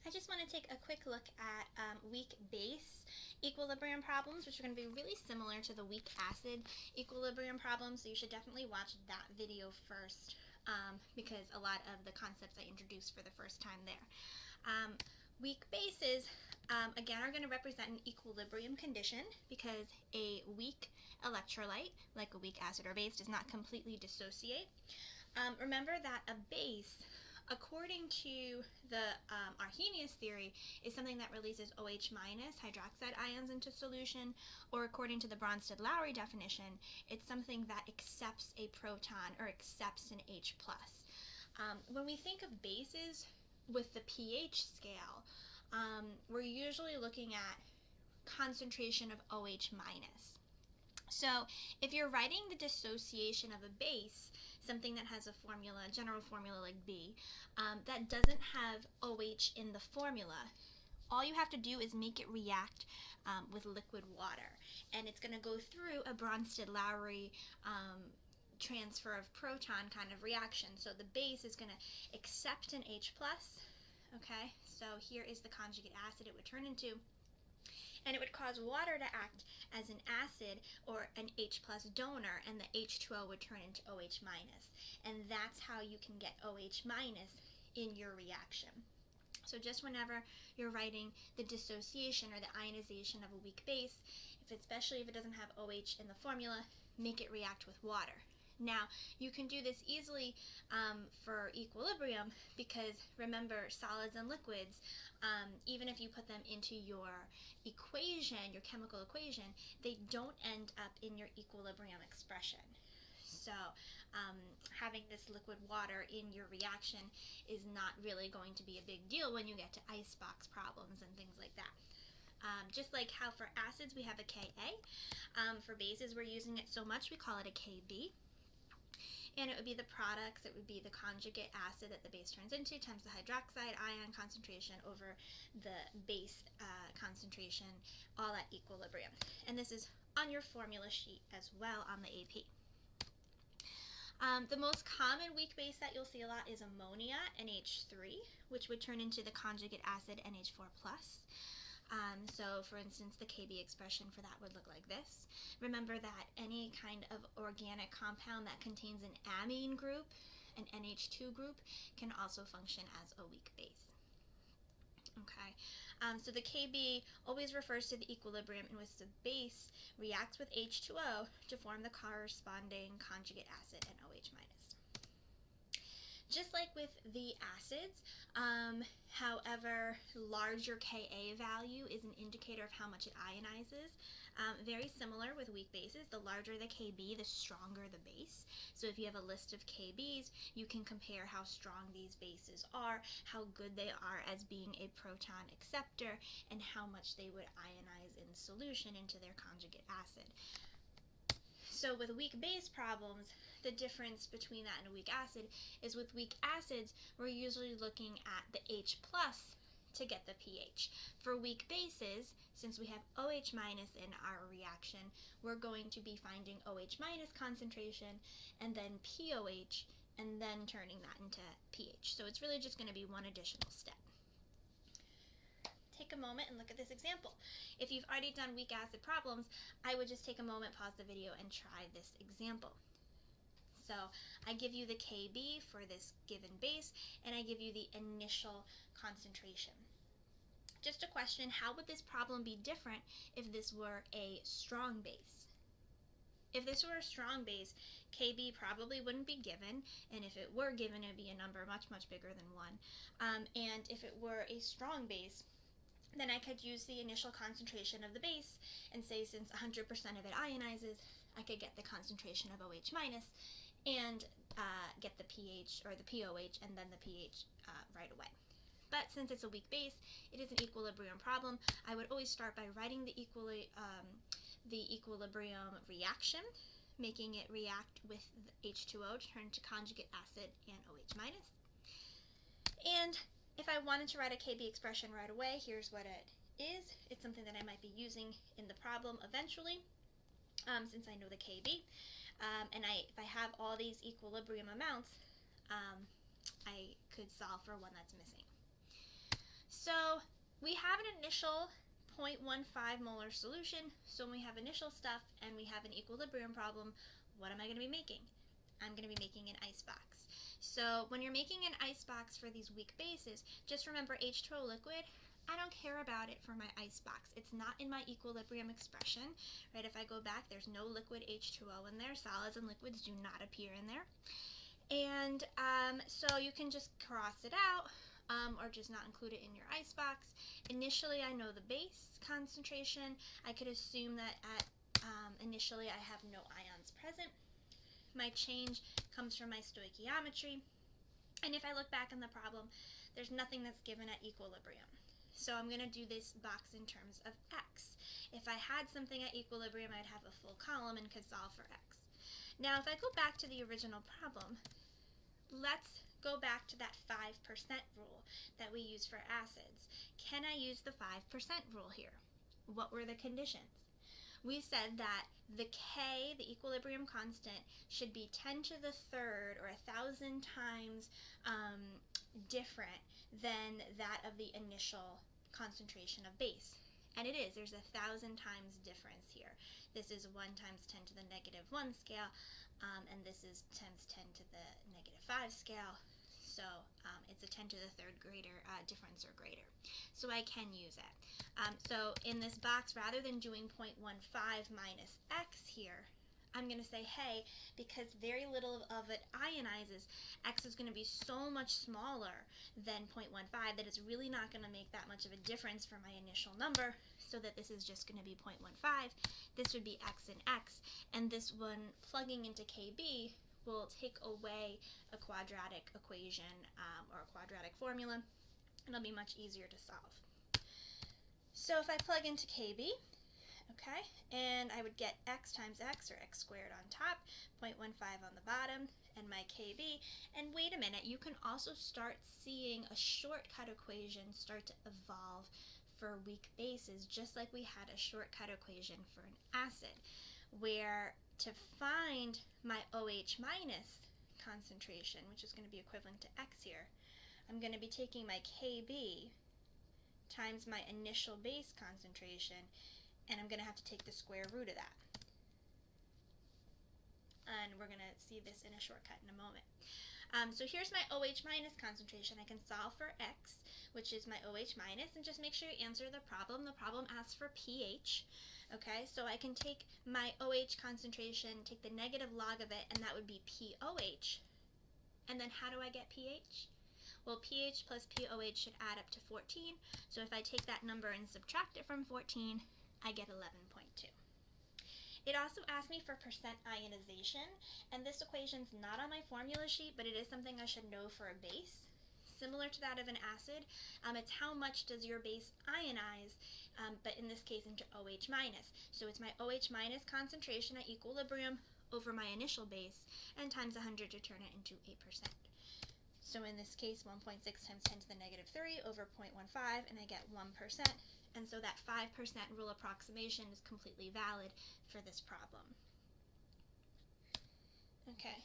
I just want to take a quick look at weak base equilibrium problems, which are going to be really similar to the weak acid equilibrium problems, so you should definitely watch that video first because a lot of the concepts I introduced for the first time there. Weak bases, again, are going to represent an equilibrium condition because a weak electrolyte, like a weak acid or base, does not completely dissociate. Remember that a base, according to the Arrhenius theory, is something that releases OH minus hydroxide ions into solution, or according to the Bronsted-Lowry definition, it's something that accepts a proton or accepts an H+. When we think of bases with the pH scale, we're usually looking at concentration of OH minus. So if you're writing the dissociation of a base, something that has a formula, a general formula like B, that doesn't have OH in the formula, all you have to do is make it react with liquid water. And it's going to go through a Bronsted-Lowry transfer of proton kind of reaction. So the base is going to accept an H+. Okay, so here is the conjugate acid it would turn into. And it would cause water to act as an acid or an H+ donor, and the H2O would turn into OH-. And that's how you can get OH- in your reaction. So just whenever you're writing the dissociation or the ionization of a weak base, especially if it doesn't have OH in the formula, make it react with water. Now, you can do this easily for equilibrium because, remember, solids and liquids, even if you put them into your equation, your chemical equation, they don't end up in your equilibrium expression. So having this liquid water in your reaction is not really going to be a big deal when you get to icebox problems and things like that. Just like how for acids we have a Ka, for bases we're using it so much we call it a Kb. And it would be the products, it would be the conjugate acid that the base turns into times the hydroxide ion concentration over the base concentration, all at equilibrium. And this is on your formula sheet as well on the AP. The most common weak base that you'll see a lot is ammonia, NH3, which would turn into the conjugate acid NH4+. So for instance, the Kb expression for that would look like this. Remember that any kind of organic compound that contains an amine group, an NH2 group, can also function as a weak base. Okay, so the Kb always refers to the equilibrium in which the base reacts with H2O to form the corresponding conjugate acid and OH-. Just like with the acids, however, larger Ka value is an indicator of how much it ionizes. Very similar with weak bases. The larger the Kb, the stronger the base. So if you have a list of Kbs, you can compare how strong these bases are, how good they are as being a proton acceptor, and how much they would ionize in solution into their conjugate acid. So with weak base problems, the difference between that and a weak acid is with weak acids, we're usually looking at the H+ to get the pH. For weak bases, since we have OH- in our reaction, we're going to be finding OH- concentration and then POH and then turning that into pH. So it's really just going to be one additional step. Take a moment and look at this example. If you've already done weak acid problems, I would just take a moment, pause the video, and try this example. So I give you the Kb for this given base, and I give you the initial concentration. Just a question, how would this problem be different if this were a strong base? If this were a strong base, Kb probably wouldn't be given, and if it were given, it would be a number much, much bigger than 1. And if it were a strong base, then I could use the initial concentration of the base and say since 100% of it ionizes, I could get the concentration of OH- and get the pH or the POH and then the pH right away. But since it's a weak base, it is an equilibrium problem. I would always start by writing the equilibrium reaction, making it react with the H2O to turn to conjugate acid and OH-. And if I wanted to write a Kb expression right away, here's what it is. It's something that I might be using in the problem eventually, since I know the Kb. And if I have all these equilibrium amounts, I could solve for one that's missing. So we have an initial 0.15 molar solution, so when we have initial stuff and we have an equilibrium problem, what am I going to be making? I'm going to be making an icebox. So when you're making an icebox for these weak bases, just remember H2O liquid, I don't care about it for my icebox. It's not in my equilibrium expression, right? If I go back, there's no liquid H2O in there. Solids and liquids do not appear in there. And so you can just cross it out or just not include it in your icebox. Initially, I know the base concentration. I could assume that initially I have no ions present. My change comes from my stoichiometry. And if I look back in the problem, there's nothing that's given at equilibrium. So I'm going to do this box in terms of x. If I had something at equilibrium, I'd have a full column and could solve for x. Now, if I go back to the original problem, let's go back to that 5% rule that we use for acids. Can I use the 5% rule here? What were the conditions? We said that the K, the equilibrium constant, should be 10 to the third or 1,000 times different than that of the initial concentration of base. And it is. There's 1,000 times difference here. This is 1 times 10 to the negative 1 scale, and this is times 10 to the negative 5 scale. So it's a 10 to the third greater difference or greater. So I can use it. So in this box, rather than doing 0.15 minus x here, I'm going to say, hey, because very little of it ionizes, x is going to be so much smaller than 0.15 that it's really not going to make that much of a difference for my initial number, so that this is just going to be 0.15. This would be x and x, and this one plugging into KB will take away a quadratic equation or a quadratic formula, and it'll be much easier to solve. So if I plug into KB, okay, and I would get x times x, or x squared on top, 0.15 on the bottom, and my KB. And wait a minute, you can also start seeing a shortcut equation start to evolve for weak bases, just like we had a shortcut equation for an acid, where to find my OH minus concentration, which is going to be equivalent to x here, I'm going to be taking my KB times my initial base concentration, and I'm going to have to take the square root of that. And we're going to see this in a shortcut in a moment. So here's my OH minus concentration. I can solve for x, which is my OH minus, and just make sure you answer the problem. The problem asks for pH. Okay, so I can take my OH concentration, take the negative log of it, and that would be POH. And then how do I get pH? Well, pH plus POH should add up to 14. So if I take that number and subtract it from 14, I get 11.2. It also asked me for percent ionization, and this equation's not on my formula sheet, but it is something I should know for a base. Similar to that of an acid, it's how much does your base ionize, but in this case into OH minus. So it's my OH minus concentration at equilibrium over my initial base, and times 100 to turn it into 8%. So in this case, 1.6 times 10 to the negative 3 over 0.15, and I get 1%. And so that 5% rule approximation is completely valid for this problem. Okay,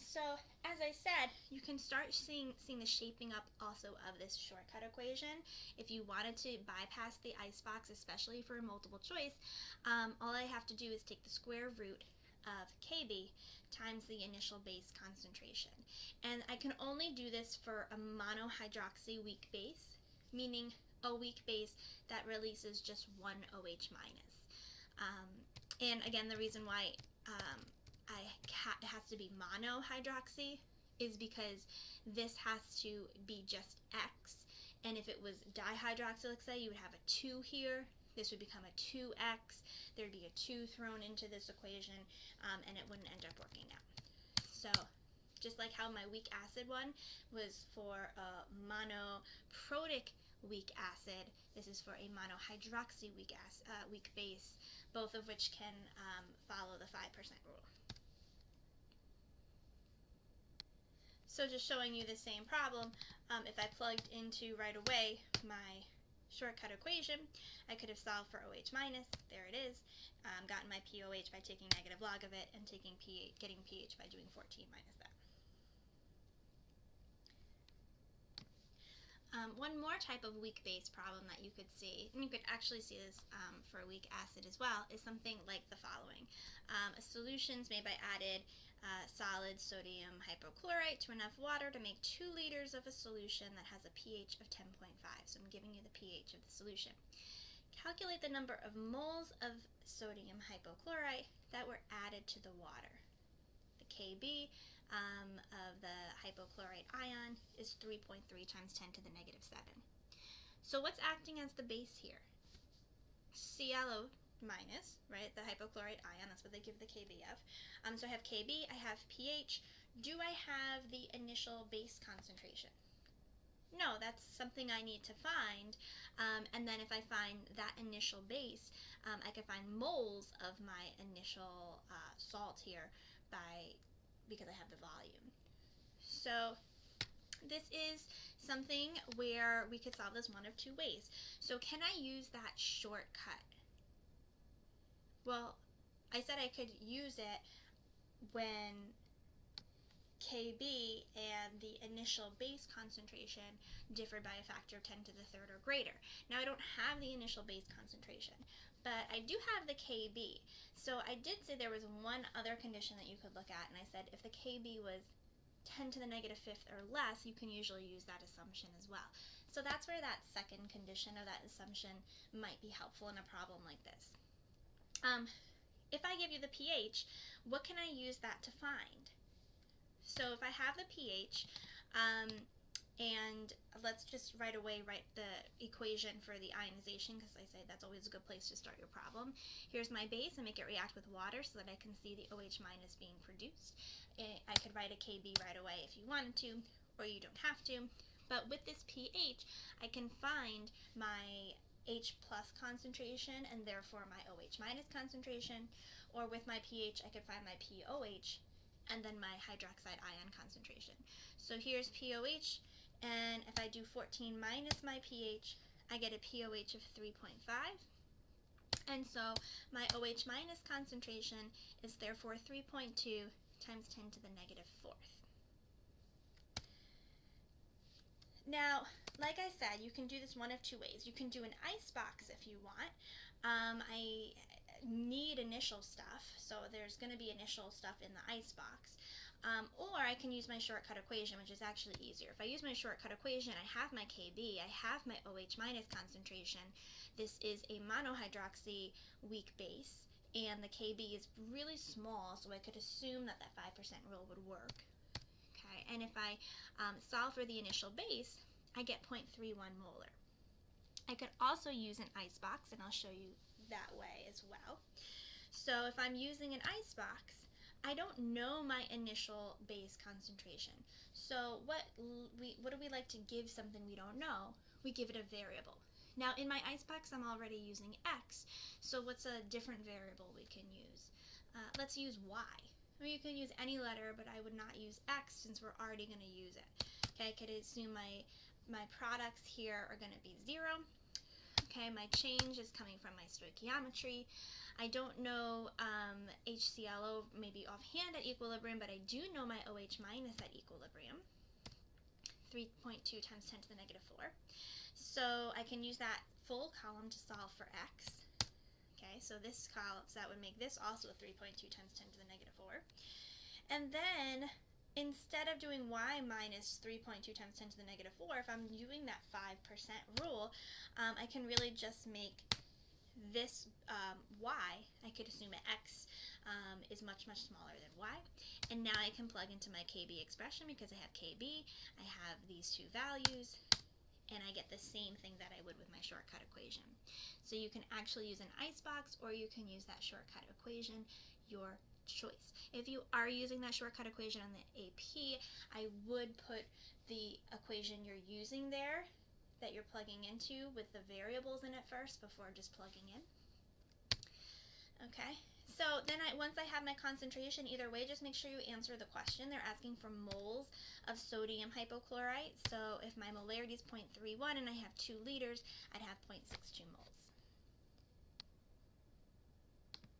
so as I said, you can start seeing the shaping up also of this shortcut equation. If you wanted to bypass the icebox, especially for a multiple choice, all I have to do is take the square root of KB times the initial base concentration. And I can only do this for a monohydroxy weak base, meaning a weak base that releases just one OH minus. And again, the reason why it has to be monohydroxy is because this has to be just X, and if it was dihydroxy, let's say, you would have a 2 here. This would become a 2x. There'd be a 2 thrown into this equation, and it wouldn't end up working out. So just like how my weak acid one was for a monoprotic weak acid, this is for a monohydroxy weak base, both of which can follow the 5% rule. So just showing you the same problem, if I plugged into right away my shortcut equation, I could have solved for OH minus, there it is, gotten my POH by taking negative log of it, and getting pH by doing 14 minus that. One more type of weak base problem that you could see, and you could actually see this for a weak acid as well, is something like the following. A solution is made by added solid sodium hypochlorite to enough water to make 2 liters of a solution that has a pH of 10.5. So I'm giving you the pH of the solution. Calculate the number of moles of sodium hypochlorite that were added to the water. The Kb of the hypochlorite ion is 3.3 times 10 to the negative 7. So what's acting as the base here? ClO minus, right, the hypochlorite ion, that's what they give the Kb of. So I have Kb, I have pH. Do I have the initial base concentration? No, that's something I need to find, and then if I find that initial base, I can find moles of my initial salt here because I have the volume. So this is something where we could solve this one of 2 ways. So can I use that shortcut? Well, I said I could use it when Kb and the initial base concentration differed by a factor of 10 to the third or greater. Now I don't have the initial base concentration, but I do have the Kb. So I did say there was one other condition that you could look at, and I said if the Kb was 10 to the negative 5th or less, you can usually use that assumption as well. So that's where that second condition of that assumption might be helpful in a problem like this. If I give you the pH, what can I use that to find? So if I have the pH, and let's just right away write the equation for the ionization, because I say that's always a good place to start your problem. Here's my base, and make it react with water so that I can see the OH minus being produced. I could write a Kb right away if you wanted to, or you don't have to. But with this pH, I can find my H plus concentration and therefore my OH minus concentration, or with my pH I could find my POH and then my hydroxide ion concentration. So here's POH, and if I do 14 minus my pH, I get a POH of 3.5, and so my OH minus concentration is therefore 3.2 times 10 to the negative 4th. Now, like I said, you can do this one of 2 ways. You can do an icebox if you want. I need initial stuff, so there's going to be initial stuff in the icebox. Or I can use my shortcut equation, which is actually easier. If I use my shortcut equation, I have my Kb, I have my OH minus concentration. This is a monohydroxy weak base, and the Kb is really small, so I could assume that that 5% rule would work. Okay, and if I solve for the initial base, I get 0.31 molar. I could also use an icebox, and I'll show you that way as well. So if I'm using an icebox, I don't know my initial base concentration. So what do we like to give something we don't know? We give it a variable. Now in my icebox, I'm already using x, so what's a different variable we can use? Let's use y. Or you can use any letter, but I would not use x since we're already going to use it. Okay, I could assume my products here are going to be 0. Okay, my change is coming from my stoichiometry. I don't know HClO maybe offhand at equilibrium, but I do know my OH minus at equilibrium, 3.2 times 10 to the negative 4. So I can use that full column to solve for x. Okay, so this column, so that would make this also 3.2 times 10 to the negative 4. And then instead of doing y minus 3.2 times 10 to the negative 4, if I'm doing that 5% rule, I can really just make this y, I could assume that x is much, much smaller than y. And now I can plug into my Kb expression because I have Kb, I have these 2 values, and I get the same thing that I would with my shortcut equation. So you can actually use an icebox, or you can use that shortcut equation, your choice. If you are using that shortcut equation on the AP, I would put the equation you're using there that you're plugging into with the variables in it first before just plugging in. Okay, so then once I have my concentration, either way, just make sure you answer the question. They're asking for moles of sodium hypochlorite. So if my molarity is 0.31 and I have 2 liters, I'd have 0.62 moles.